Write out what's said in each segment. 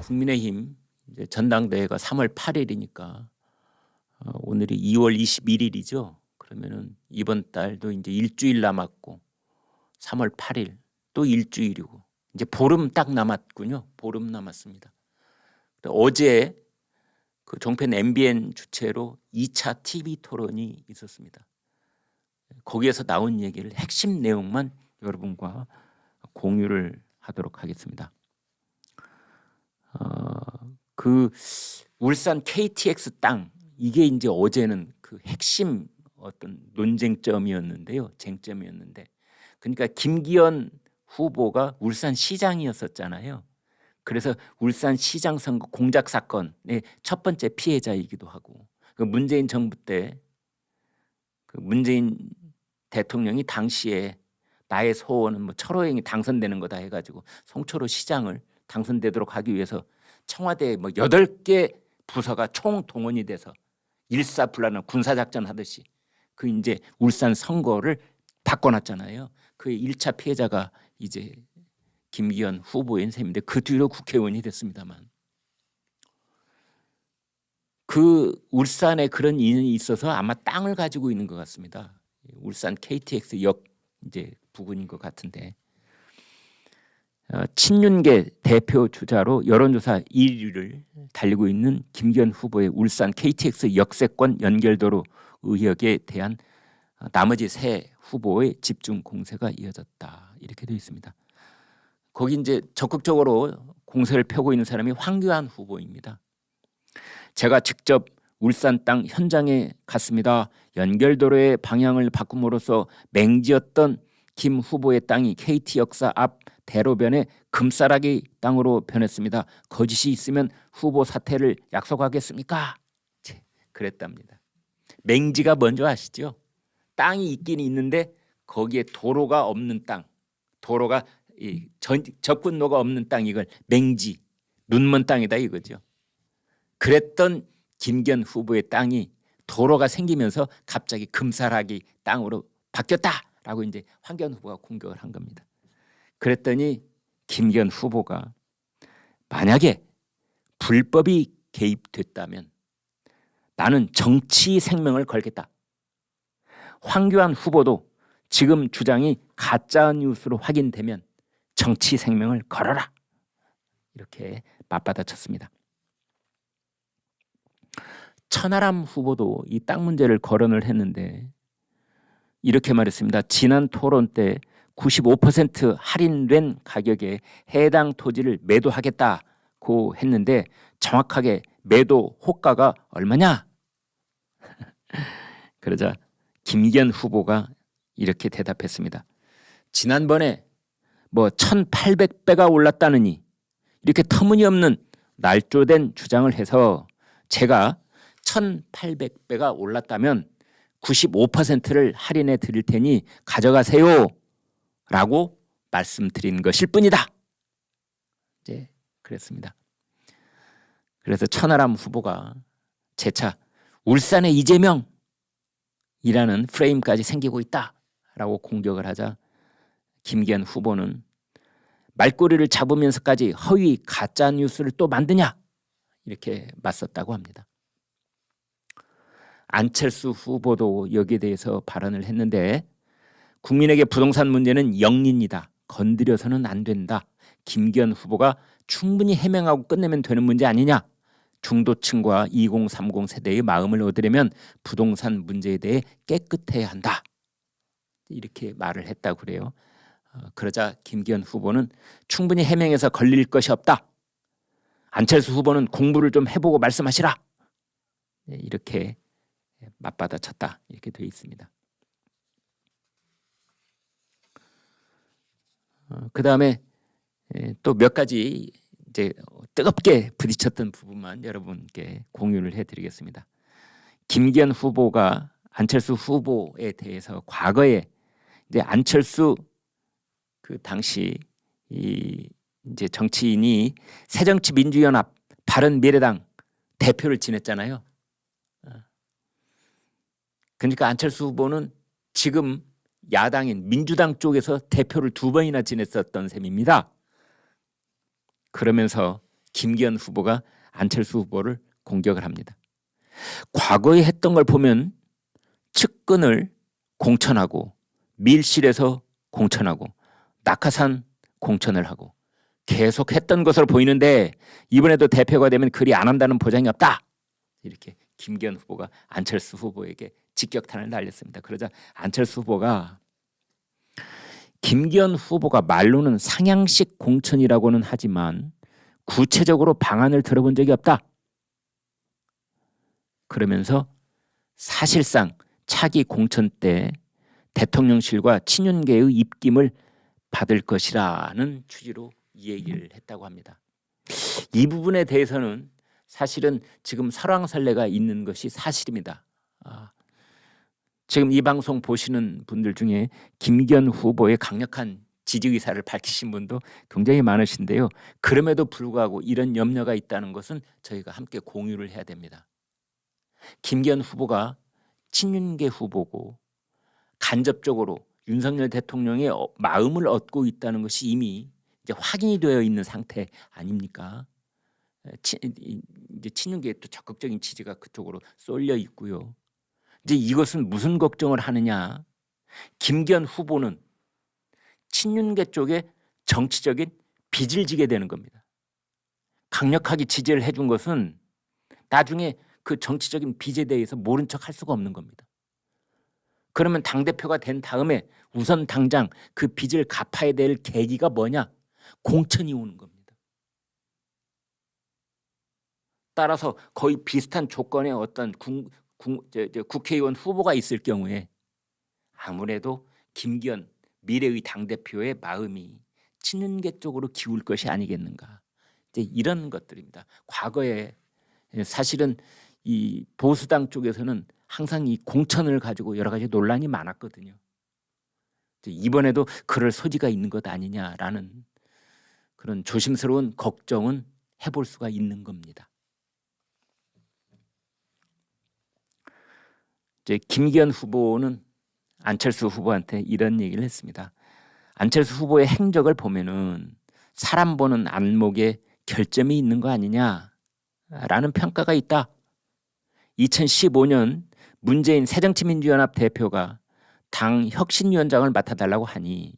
국민의힘 이제 전당대회가 3월 8일이니까 오늘이 2월 21일이죠. 그러면은 이번 달도 이제 일주일 남았고 3월 8일 또 일주일이고 이제 보름 딱 남았군요. 보름 남았습니다. 어제 그 종편 MBN 주최로 2차 TV 토론이 있었습니다. 거기에서 나온 얘기를 핵심 내용만 여러분과 공유를 하도록 하겠습니다. 그 울산 KTX 땅 이게 이제 어제는 그 핵심 어떤 논쟁점이었는데요, 쟁점이었는데, 그러니까 김기현 후보가 울산시장이었었잖아요. 그래서 울산시장 선거 공작 사건의 첫 번째 피해자이기도 하고, 그 문재인 정부 때 그 문재인 대통령이 당시에 나의 소원은 뭐 철호행이 당선되는 거다 해가지고 송철호 시장을 당선되도록 하기 위해서 청와대에 뭐 8개 부서가 총동원이 돼서 일사불란한 군사작전 하듯이 그 이제 울산 선거를 바꿔놨잖아요. 그 1차 피해자가 이제 김기현 후보인 셈인데 그 뒤로 국회의원이 됐습니다만, 그 울산에 그런 인연이 있어서 아마 땅을 가지고 있는 것 같습니다. 울산 KTX 역 이제 부근인 것 같은데, 친윤계 대표 주자로 여론조사 1위를 달리고 있는 김기현 후보의 울산 KTX 역세권 연결도로 의혹에 대한 나머지 세 후보의 집중 공세가 이어졌다, 이렇게 되어 있습니다. 거기 이제 적극적으로 공세를 펴고 있는 사람이 황교안 후보입니다. 제가 직접 울산 땅 현장에 갔습니다. 연결도로의 방향을 바꿈으로써 맹지였던 김 후보의 땅이 KT 역사 앞 대로변의 금싸라기 땅으로 변했습니다. 거짓이 있으면 후보 사퇴를 약속하겠습니까? 그랬답니다. 맹지가 뭔지 아시죠? 땅이 있긴 있는데 거기에 도로가 없는 땅, 도로가 접근로가 없는 땅, 이걸 맹지, 눈먼 땅이다 이거죠. 그랬던 김기현 후보의 땅이 도로가 생기면서 갑자기 금싸라기 땅으로 바뀌었다라고 이제 황교안 후보가 공격을 한 겁니다. 그랬더니 김기현 후보가 만약에 불법이 개입됐다면 나는 정치 생명을 걸겠다. 황교안 후보도 지금 주장이 가짜 뉴스로 확인되면 정치 생명을 걸어라, 이렇게 맞받아쳤습니다. 천하람 후보도 이 땅 문제를 거론을 했는데 이렇게 말했습니다. 지난 토론 때 95% 할인된 가격에 해당 토지를 매도하겠다고 했는데 정확하게 매도 호가가 얼마냐? 그러자 김기현 후보가 이렇게 대답했습니다. 지난번에 뭐 1800배가 올랐다느니 이렇게 터무니없는 날조된 주장을 해서 제가 1800배가 올랐다면 95%를 할인해 드릴 테니 가져가세요 라고 말씀드린 것일 뿐이다. 이제 그랬습니다. 그래서 천하람 후보가 재차 울산의 이재명이라는 프레임까지 생기고 있다라고 공격을 하자 김기현 후보는 말꼬리를 잡으면서까지 허위 가짜 뉴스를 또 만드냐, 이렇게 맞섰다고 합니다. 안철수 후보도 여기에 대해서 발언을 했는데 국민에게 부동산 문제는 영린이다. 건드려서는 안 된다. 김기현 후보가 충분히 해명하고 끝내면 되는 문제 아니냐. 중도층과 2030 세대의 마음을 얻으려면 부동산 문제에 대해 깨끗해야 한다. 이렇게 말을 했다고 그래요. 그러자 김기현 후보는 충분히 해명해서 걸릴 것이 없다. 안철수 후보는 공부를 좀 해보고 말씀하시라. 이렇게 맞받아쳤다, 이렇게 되어 있습니다. 그 다음에 또 몇 가지 이제 뜨겁게 부딪혔던 부분만 여러분께 공유를 해드리겠습니다. 김기현 후보가 안철수 후보에 대해서 과거에 이제 안철수 그 당시 이제 정치인이 새정치민주연합 바른미래당 대표를 지냈잖아요. 그러니까 안철수 후보는 지금 야당인 민주당 쪽에서 대표를 2번이나 지냈었던 셈입니다. 그러면서 김기현 후보가 안철수 후보를 공격을 합니다. 과거에 했던 걸 보면 측근을 공천하고 밀실에서 공천하고 낙하산 공천을 하고 계속 했던 것으로 보이는데 이번에도 대표가 되면 그리 안 한다는 보장이 없다. 이렇게 김기현 후보가 안철수 후보에게 직격탄을 날렸습니다. 그러자 안철수 후보가 김기현 후보가 말로는 상향식 공천이라고는 하지만 구체적으로 방안을 들어본 적이 없다. 그러면서 사실상 차기 공천 때 대통령실과 친윤계의 입김을 받을 것이라는 취지로 이 얘기를 했다고 합니다. 이 부분에 대해서는 사실은 지금 설왕설래가 있는 것이 사실입니다. 지금 이 방송 보시는 분들 중에 김기현 후보의 강력한 지지 의사를 밝히신 분도 굉장히 많으신데요. 그럼에도 불구하고 이런 염려가 있다는 것은 저희가 함께 공유를 해야 됩니다. 김기현 후보가 친윤계 후보고 간접적으로 윤석열 대통령의 마음을 얻고 있다는 것이 이미 이제 확인이 되어 있는 상태 아닙니까? 이제 친윤계의 또 적극적인 지지가 그쪽으로 쏠려 있고요. 이제 이것은 무슨 걱정을 하느냐? 김기현 후보는 친윤계 쪽에 정치적인 빚을 지게 되는 겁니다. 강력하게 지지를 해준 것은 나중에 그 정치적인 빚에 대해서 모른 척 할 수가 없는 겁니다. 그러면 당대표가 된 다음에 우선 당장 그 빚을 갚아야 될 계기가 뭐냐? 공천이 오는 겁니다. 따라서 거의 비슷한 조건의 어떤 국회의원 후보가 있을 경우에 아무래도 김기현 미래의 당대표의 마음이 친윤계 쪽으로 기울 것이 아니겠는가. 이제 이런 것들입니다. 과거에 사실은 이 보수당 쪽에서는 항상 이 공천을 가지고 여러 가지 논란이 많았거든요. 이번에도 그럴 소지가 있는 것 아니냐라는 그런 조심스러운 걱정은 해볼 수가 있는 겁니다. 이제 김기현 후보는 안철수 후보한테 이런 얘기를 했습니다. 안철수 후보의 행적을 보면은 사람 보는 안목에 결점이 있는 거 아니냐라는 평가가 있다. 2015년 문재인 새정치민주연합 대표가 당 혁신위원장을 맡아달라고 하니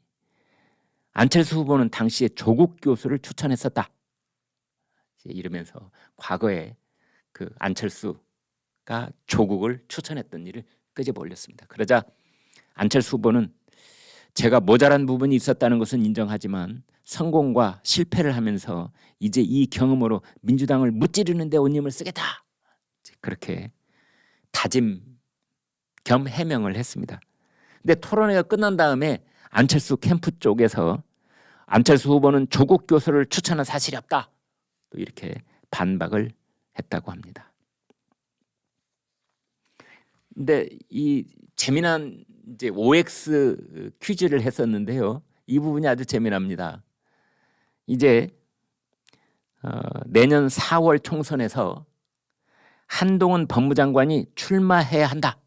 안철수 후보는 당시에 조국 교수를 추천했었다. 이러면서 과거에 그 안철수가 조국을 추천했던 일을 끄집어 올렸습니다. 그러자 안철수 후보는 제가 모자란 부분이 있었다는 것은 인정하지만 성공과 실패를 하면서 이제 이 경험으로 민주당을 무찌르는 데 온 힘을 쓰겠다. 그렇게 다짐 겸 해명을 했습니다. 근데 토론회가 끝난 다음에 안철수 캠프 쪽에서 안철수 후보는 조국 교수를 추천한 사실이 없다. 또 이렇게 반박을 했다고 합니다. 근데 이 재미난 이제 OX 퀴즈를 했었는데요. 이 부분이 아주 재미납니다. 이제 내년 4월 총선에서 한동훈 법무장관이 출마해야 한다.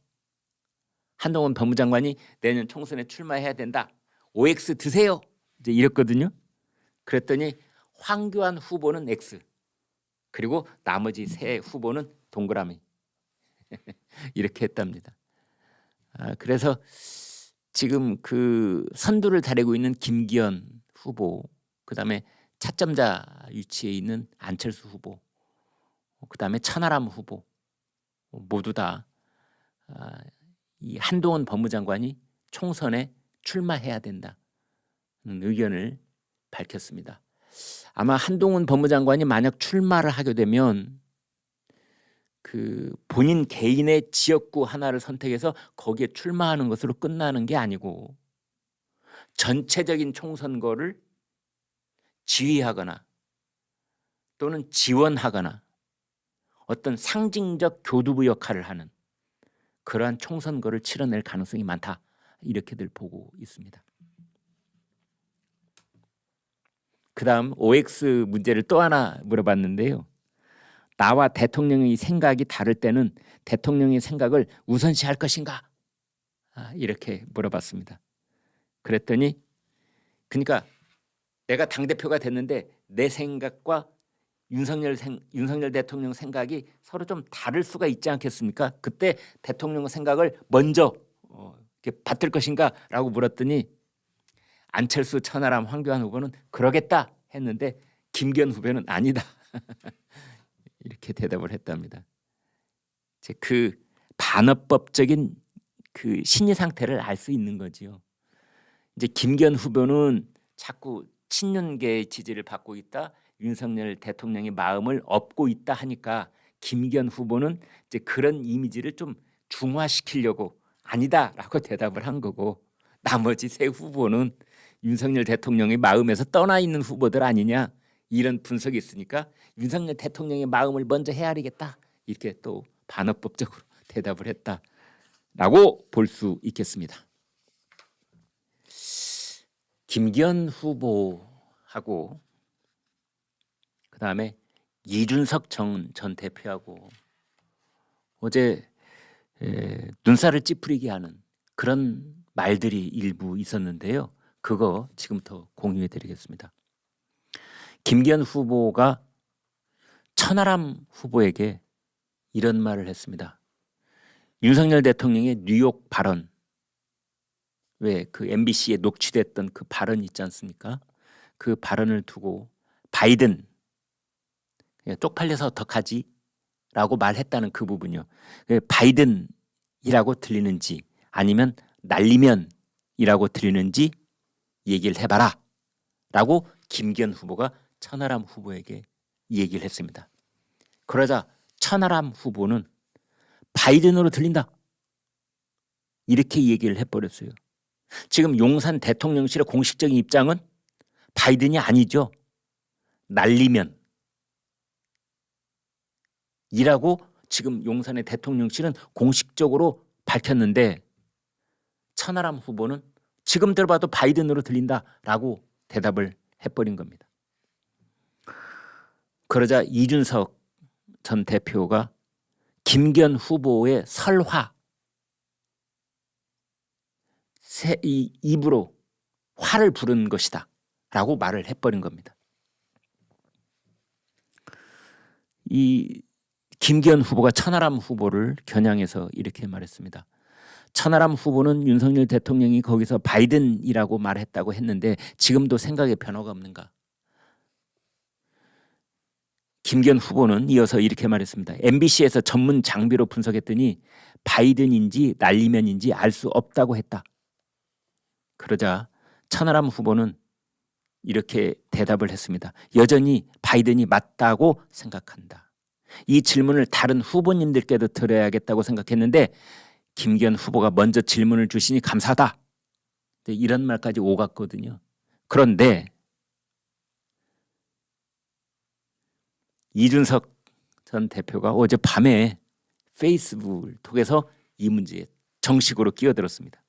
한동훈 법무장관이 내년 총선에 출마해야 된다. OX 드세요. 이제 이랬거든요. 그랬더니 황교안 후보는 X, 그리고 나머지 세 후보는 동그라미 이렇게 했답니다. 그래서 지금 그 선두를 다리고 있는 김기현 후보, 그다음에 차점자 위치에 있는 안철수 후보, 그다음에 천하람 후보 모두 다 이 한동훈 법무장관이 총선에 출마해야 된다는 의견을 밝혔습니다. 아마 한동훈 법무장관이 만약 출마를 하게 되면 그 본인 개인의 지역구 하나를 선택해서 거기에 출마하는 것으로 끝나는 게 아니고 전체적인 총선거를 지휘하거나 또는 지원하거나 어떤 상징적 교두부 역할을 하는 그러한 총선거를 치러낼 가능성이 많다. 이렇게들 보고 있습니다. 그 다음 OX 문제를 또 하나 물어봤는데요. 나와 대통령의 생각이 다를 때는 대통령의 생각을 우선시할 것인가? 이렇게 물어봤습니다. 그랬더니 그러니까 내가 당대표가 됐는데 내 생각과 윤석열 대통령 생각이 서로 좀 다를 수가 있지 않겠습니까? 그때 대통령 생각을 먼저 이렇게 받들 것인가라고 물었더니 안철수, 천하람, 황교안 후보는 그러겠다 했는데 김기현 후보는 아니다 이렇게 대답을 했답니다. 이제 그 반어법적인 그 심리 상태를 알 수 있는 거지요. 이제 김기현 후보는 자꾸 친윤계의 지지를 받고 있다, 윤석열 대통령의 마음을 얻고 있다 하니까 김기현 후보는 이제 그런 이미지를 좀 중화시키려고 아니다라고 대답을 한 거고, 나머지 세 후보는 윤석열 대통령의 마음에서 떠나 있는 후보들 아니냐, 이런 분석이 있으니까 윤석열 대통령의 마음을 먼저 헤아리겠다 이렇게 또 반어법적으로 대답을 했다라고 볼 수 있겠습니다. 김기현 후보하고 그다음에 이준석 전 대표하고 어제 눈살을 찌푸리게 하는 그런 말들이 일부 있었는데요. 그거 지금부터 공유해 드리겠습니다. 김기현 후보가 천하람 후보에게 이런 말을 했습니다. 윤석열 대통령의 뉴욕 발언, 왜 그 MBC에 녹취됐던 그 발언 있지 않습니까? 그 발언을 두고 바이든 쪽팔려서 어떡하지? 라고 말했다는 그 부분이요. 바이든이라고 들리는지 아니면 날리면이라고 들리는지 얘기를 해봐라 라고 김기현 후보가 천하람 후보에게 얘기를 했습니다. 그러자 천하람 후보는 바이든으로 들린다 이렇게 얘기를 해버렸어요. 지금 용산 대통령실의 공식적인 입장은 바이든이 아니죠. 날리면 이라고 지금 용산의 대통령실은 공식적으로 밝혔는데 천하람 후보는 지금 들어봐도 바이든으로 들린다라고 대답을 해버린 겁니다. 그러자 이준석 전 대표가 김기현 후보의 설화, 이 입으로 화를 부른 것이다 라고 말을 해버린 겁니다. 이 김기현 후보가 천하람 후보를 겨냥해서 이렇게 말했습니다. 천하람 후보는 윤석열 대통령이 거기서 바이든이라고 말했다고 했는데 지금도 생각에 변화가 없는가? 김기현 후보는 이어서 이렇게 말했습니다. MBC에서 전문 장비로 분석했더니 바이든인지 날리면인지 알 수 없다고 했다. 그러자 천하람 후보는 이렇게 대답을 했습니다. 여전히 바이든이 맞다고 생각한다. 이 질문을 다른 후보님들께도 드려야겠다고 생각했는데 김기현 후보가 먼저 질문을 주시니 감사하다. 이런 말까지 오갔거든요. 그런데 이준석 전 대표가 어젯밤에 페이스북을 통해서 이 문제에 정식으로 끼어들었습니다.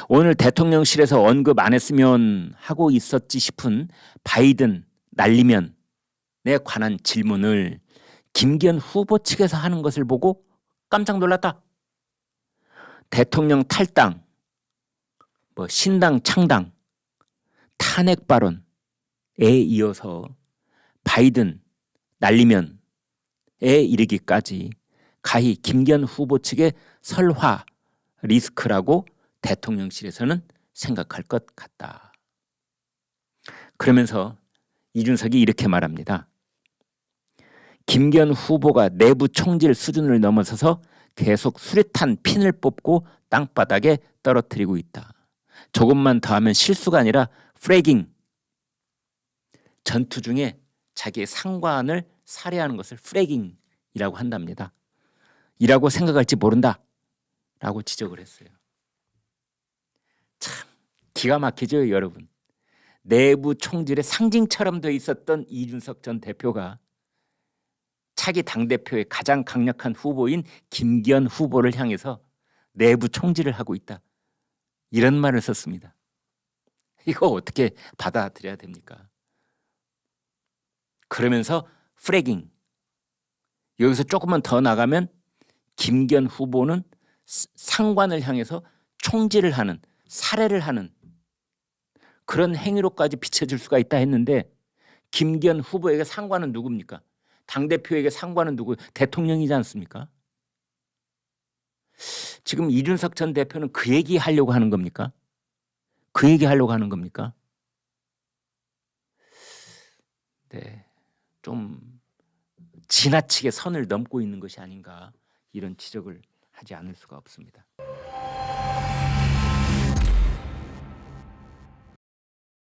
오늘 대통령실에서 언급 안 했으면 하고 있었지 싶은 바이든 날리면에 관한 질문을 김기현 후보 측에서 하는 것을 보고 깜짝 놀랐다. 대통령 탈당, 신당 창당, 탄핵 발언에 이어서 바이든 날리면에 이르기까지 가히 김기현 후보 측의 설화 리스크라고 대통령실에서는 생각할 것 같다. 그러면서 이준석이 이렇게 말합니다. 김기현 후보가 내부 총질 수준을 넘어서서 계속 수류탄 핀을 뽑고 땅바닥에 떨어뜨리고 있다. 조금만 더 하면 실수가 아니라 프래깅, 전투 중에 자기의 상관을 살해하는 것을 프래깅이라고 한답니다. 이라고 생각할지 모른다 라고 지적을 했어요. 참 기가 막히죠, 여러분. 내부 총질의 상징처럼 돼 있었던 이준석 전 대표가 차기 당대표의 가장 강력한 후보인 김기현 후보를 향해서 내부 총질을 하고 있다. 이런 말을 썼습니다. 이거 어떻게 받아들여야 됩니까? 그러면서 프래깅, 여기서 조금만 더 나가면 김기현 후보는 상관을 향해서 총질을 하는, 살해를 하는 그런 행위로까지 비춰질 수가 있다 했는데 김기현 후보에게 상관은 누굽니까? 당대표에게 상관은 누구? 대통령이지 않습니까? 지금 이준석 전 대표는 그 얘기 하려고 하는 겁니까? 그 얘기 하려고 하는 겁니까? 네, 좀 지나치게 선을 넘고 있는 것이 아닌가, 이런 지적을 하지 않을 수가 없습니다.